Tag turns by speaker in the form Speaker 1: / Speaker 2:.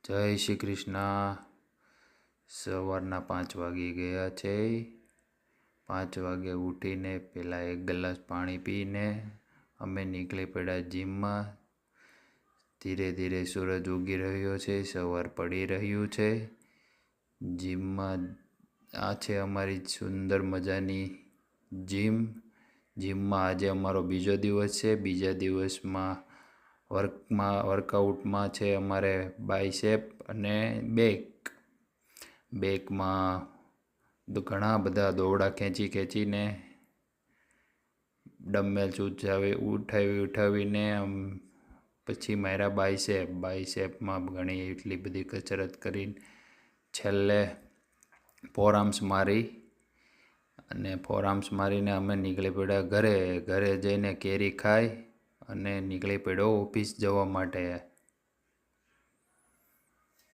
Speaker 1: જય શ્રી કૃષ્ણ। સવારના 5 વાગી ગયા છે। 5 વાગે ઉઠીને પહેલાં એક ગ્લાસ પાણી પીને અમે નીકળી પડ્યા જીમમાં। ધીરે ધીરે સૂરજ ઉગી રહ્યો છે, સવાર પડી રહ્યું છે। જીમમાં આ છે અમારી સુંદર મજાની જીમમાં આજે અમારો બીજો દિવસ છે। બીજા દિવસમાં વર્કઆઉટમાં છે અમારે બાયસેપ અને બેકમાં ઘણા બધા દોરડા ખેંચીને ડમ્બેલ્સ ઉઠાવીને પછી માર્યા બાયસેપમાં ઘણી એટલી બધી કસરત કરીને છેલ્લે ફોરઆર્મ્સ મારીને અમે નીકળી પડ્યા ઘરે જઈને કેરી ખાઈ અને નીકળી પડ્યો ઓફિસ જવા માટે।